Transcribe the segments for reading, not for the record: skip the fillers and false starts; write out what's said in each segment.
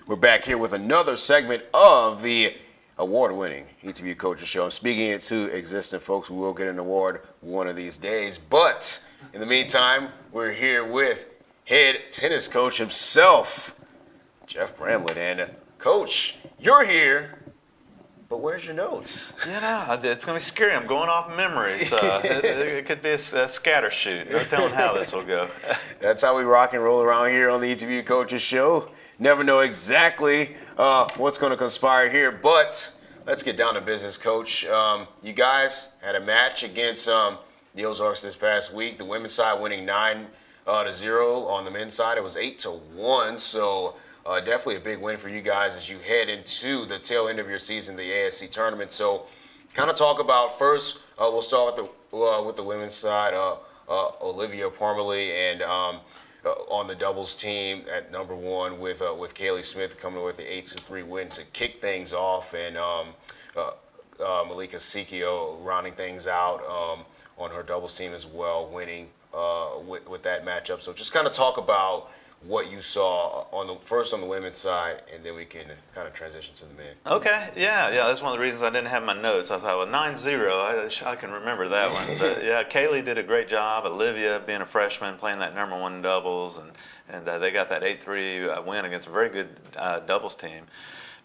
We're back here with another segment of the award-winning ETB Coaches Show. I'm speaking it to existing folks. We will get an award one of these days. But in the meantime, we're here with head tennis coach himself, Jeff Bramlett. And Coach, you're here, but where's your notes? It's going to be scary. I'm going off memory, so it could be a scatter shoot. No telling how this will go. That's how we rock and roll around here on the ETB Coaches Show. Never know exactly what's going to conspire here, but let's get down to business, Coach. You guys had a match against the Ozarks this past week. The women's side winning 9-0. On the men's side, it was 8-1. So definitely a big win for you guys as you head into the tail end of your season, the ASC tournament. So kind of talk about first. We'll start with the women's side. Olivia Parmalee and on the doubles team at number one with Kaylee Smith coming with the 8-3 win to kick things off, and Malika Sikio rounding things out on her doubles team as well, winning with that matchup. So just kind of talk about what you saw first on the women's side, and then we can kind of transition to the men. Okay, yeah, that's one of the reasons I didn't have my notes. I thought, well, 9-0, I can remember that one. But yeah, Kaylee did a great job. Olivia, being a freshman, playing that number one doubles, and they got that 8-3 win against a very good doubles team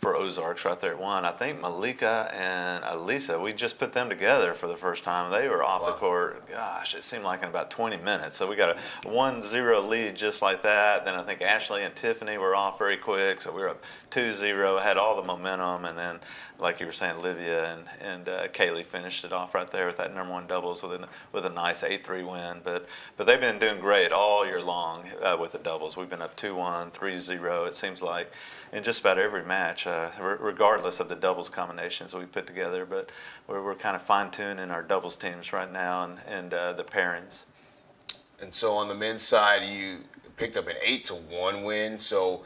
for Ozarks right there at one. I think Malika and Elisa, we just put them together for the first time. They were off the court, gosh, it seemed like in about 20 minutes. So we got a 1-0 lead just like that. Then I think Ashley and Tiffany were off very quick. So we were up 2-0, had all the momentum. And then, like you were saying, Olivia and Kaylee finished it off right there with that number one doubles with a nice 8-3 win. But they've been doing great all year long with the doubles. We've been up 2-1, 3-0, it seems like, in just about every match, regardless of the doubles combinations we put together. But we're kind of fine-tuning our doubles teams right now and the pairings. And so on the men's side, you picked up an 8-1 win. So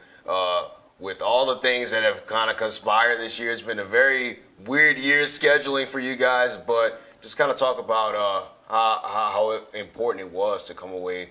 with all the things that have kind of conspired this year, it's been a very weird year scheduling for you guys. But just kind of talk about how important it was to come away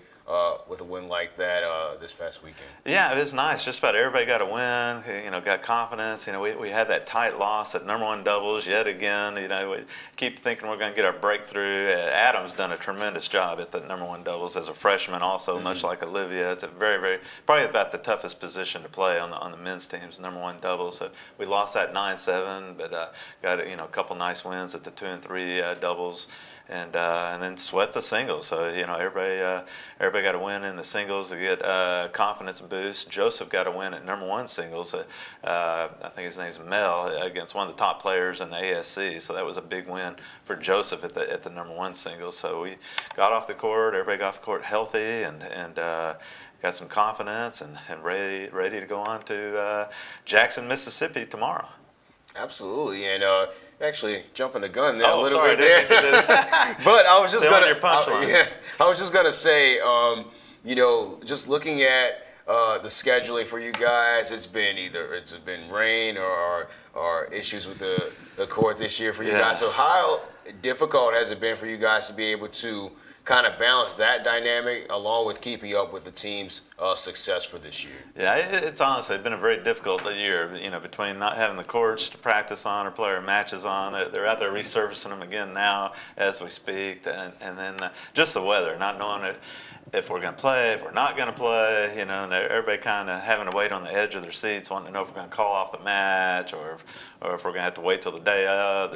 with a win like that this past weekend. Yeah, it was nice. Just about everybody got a win, got confidence. We had that tight loss at number one doubles yet again. We keep thinking we're going to get our breakthrough. Adam's done a tremendous job at the number one doubles as a freshman also, much like Olivia. It's a very, very, probably about the toughest position to play on the men's teams, number one doubles. So we lost that 9-7, but got a couple nice wins at the 2 and 3 doubles. And then swept the singles. So everybody got a win in the singles to get confidence boost. Joseph got a win at number one singles. I think his name's Mel, against one of the top players in the ASC. So that was a big win for Joseph at the number one singles. So we got off the court. Everybody got off the court healthy and got some confidence and ready to go on to Jackson, Mississippi tomorrow. Absolutely, and actually jumping the gun there a little bit there. But I was just gonna say, just looking at the scheduling for you guys, it's been rain or issues with the court this year for you guys. So how difficult has it been for you guys to be able to kind of balance that dynamic along with keeping up with the team's success for this year? Yeah, it's honestly been a very difficult year, between not having the courts to practice on or play our matches on. They're out there resurfacing them again now as we speak. And then just the weather, not knowing if we're going to play, if we're not going to play, and everybody kind of having to wait on the edge of their seats, wanting to know if we're going to call off the match or if we're going to have to wait till the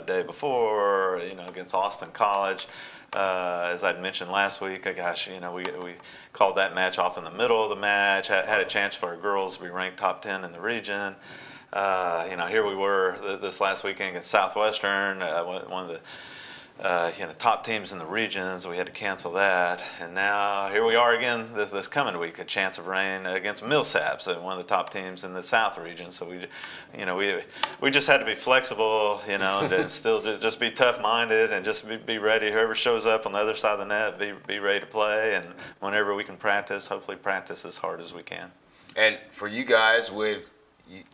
day before, against Austin College. As I'd mentioned last week, we called that match off in the middle of the match, had a chance for our girls to be ranked top 10 in the region. Here we were this last weekend against Southwestern, one of the top teams in the regions. We had to cancel that, and now here we are again this coming week, a chance of rain against Millsaps, one of the top teams in the South region. So we just had to be flexible, and still just be tough-minded and just be ready. Whoever shows up on the other side of the net, be ready to play, and whenever we can practice, hopefully practice as hard as we can. And for you guys, with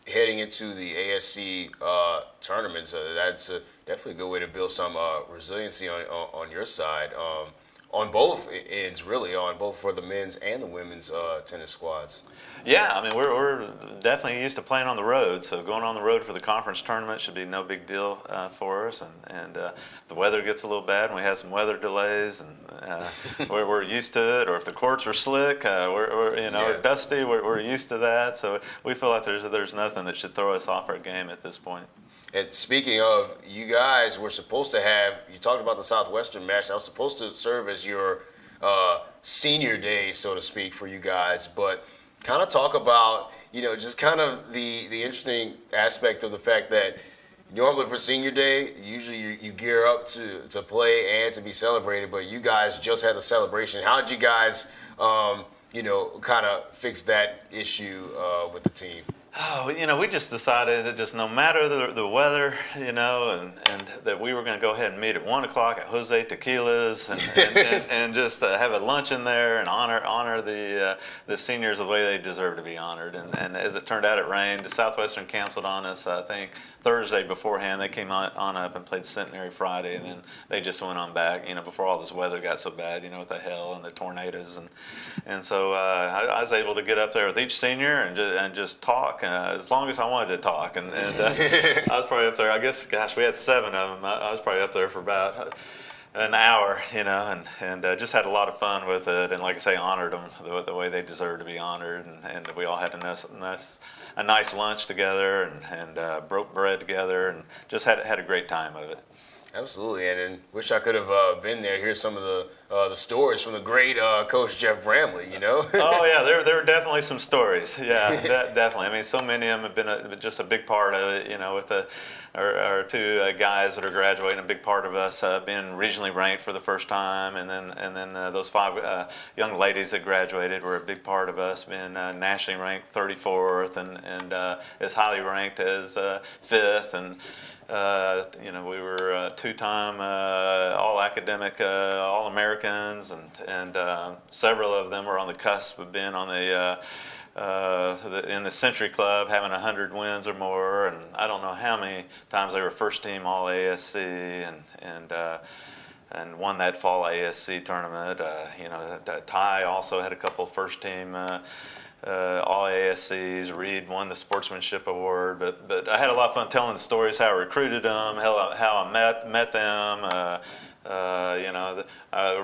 heading into the ASC tournament, so that's definitely a good way to build some resiliency on your side. on both ends, really, on both for the men's and the women's tennis squads. Yeah, I mean, we're definitely used to playing on the road, so going on the road for the conference tournament should be no big deal for us. And if the weather gets a little bad, and we have some weather delays, and we're used to it. Or if the courts are slick, we're or dusty, we're used to that. So we feel like there's nothing that should throw us off our game at this point. And speaking of, you guys were supposed to have, you talked about the Southwestern match, that was supposed to serve as your senior day, so to speak, for you guys, but kind of talk about, just kind of the interesting aspect of the fact that normally for senior day, usually you gear up to play and to be celebrated, but you guys just had the celebration. How did you guys, kind of fix that issue with the team? Oh, we just decided that just no matter the weather, and that we were going to go ahead and meet at 1 o'clock at Jose Tequila's and just have a lunch in there and honor the seniors the way they deserve to be honored. And as it turned out, it rained. The Southwestern canceled on us, I think, Thursday beforehand. They came on up and played Centenary Friday, and then they just went on back, before all this weather got so bad, with the hail and the tornadoes. And so I was able to get up there with each senior and just talk. As long as I wanted to talk, and I was probably up there. I guess, gosh, we had 7 of them. I was probably up there for about an hour, and just had a lot of fun with it. And like I say, honored them the way they deserve to be honored. And we all had a nice lunch together and broke bread together, and just had a great time of it. Absolutely, and wish I could have been there. Here's some of the stories from the great Coach Jeff Bramlett. Oh yeah, there are definitely some stories. Yeah, definitely. I mean, so many of them have been just a big part of it. With our 2 guys that are graduating, a big part of us being regionally ranked for the first time, and then those 5 young ladies that graduated were a big part of us being nationally ranked 34th and as highly ranked as 5th and. We were 2-time all-academic All-Americans, and several of them were on the cusp of being on in the Century Club, having 100 wins or more, and I don't know how many times they were first-team All-ASC and won that fall ASC tournament. Ty also had a couple first-team all ASCs. Reed won the sportsmanship award, but I had a lot of fun telling the stories, how I recruited them, how I met them.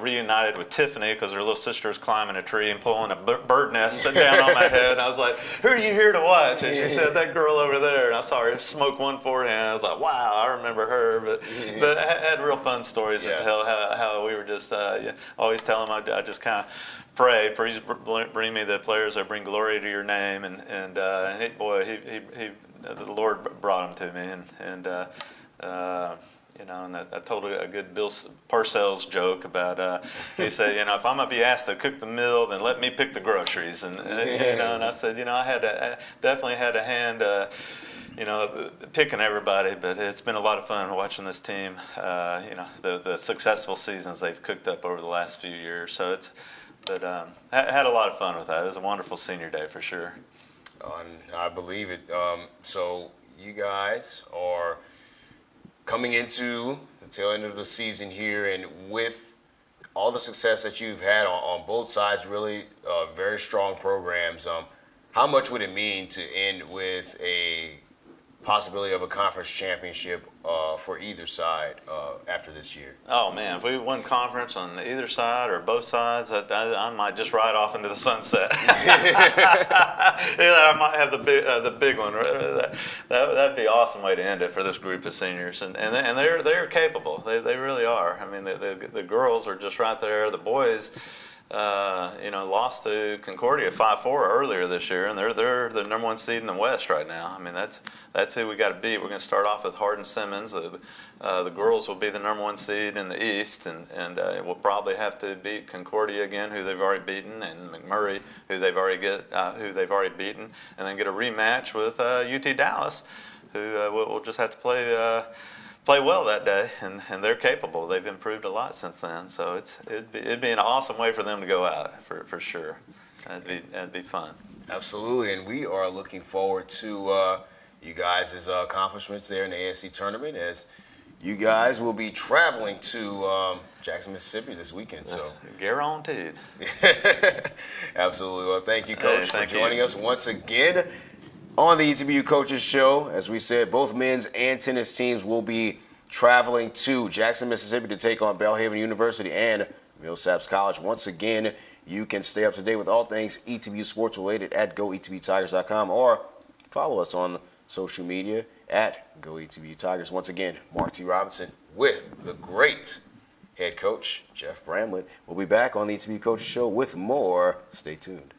Reunited with Tiffany because her little sister was climbing a tree and pulling a bird nest down on my head. And I was like, "Who are you here to watch?" And she said, "That girl over there." And I saw her smoke one forehead. I was like, "Wow, I remember her." But I had real fun stories to tell. How we were just always telling them I just kind of pray, please bring me the players that bring glory to your name. And the Lord brought them to me. And I told a good Bill Parcells joke about, he said, if I'm going to be asked to cook the meal, then let me pick the groceries. And I said, I definitely had a hand, picking everybody, but it's been a lot of fun watching this team, the successful seasons they've cooked up over the last few years. So I had a lot of fun with that. It was a wonderful senior day for sure. I believe it. So you guys are coming into the tail end of the season here, and with all the success that you've had on both sides, really very strong programs, how much would it mean to end with a possibility of a conference championship for either side after this year? Oh man, if we won conference on either side or both sides, I might just ride off into the sunset. I might have the big one. That'd be an awesome way to end it for this group of seniors, and they're capable. They really are. I mean, the girls are just right there. The boys. Lost to Concordia 5-4 earlier this year, and they're the number 1 seed in the West right now. I mean, that's who we got to beat. We're going to start off with Hardin Simmons. The girls will be the number 1 seed in the East, and we'll probably have to beat Concordia again, who they've already beaten, and McMurray, who they've already beaten, and then get a rematch with UT Dallas, who we'll just have to play well that day, and they're capable. They've improved a lot since then, so it'd be an awesome way for them to go out for sure. That'd be fun. Absolutely, and we are looking forward to you guys' accomplishments there in the ASC tournament. As you guys will be traveling to Jackson, Mississippi this weekend. So guaranteed. Absolutely. Well, thank you, Coach, for Thank joining you. us once again on the ETBU Coaches Show. As we said, both men's and tennis teams will be traveling to Jackson, Mississippi to take on Belhaven University and Millsaps College. Once again, you can stay up to date with all things ETBU sports related at goetbtigers.com or follow us on social media at goetbtigers. Once again, Mark T. Robinson with the great head coach, Jeff Bramlett. We'll be back on the ETBU Coaches Show with more. Stay tuned.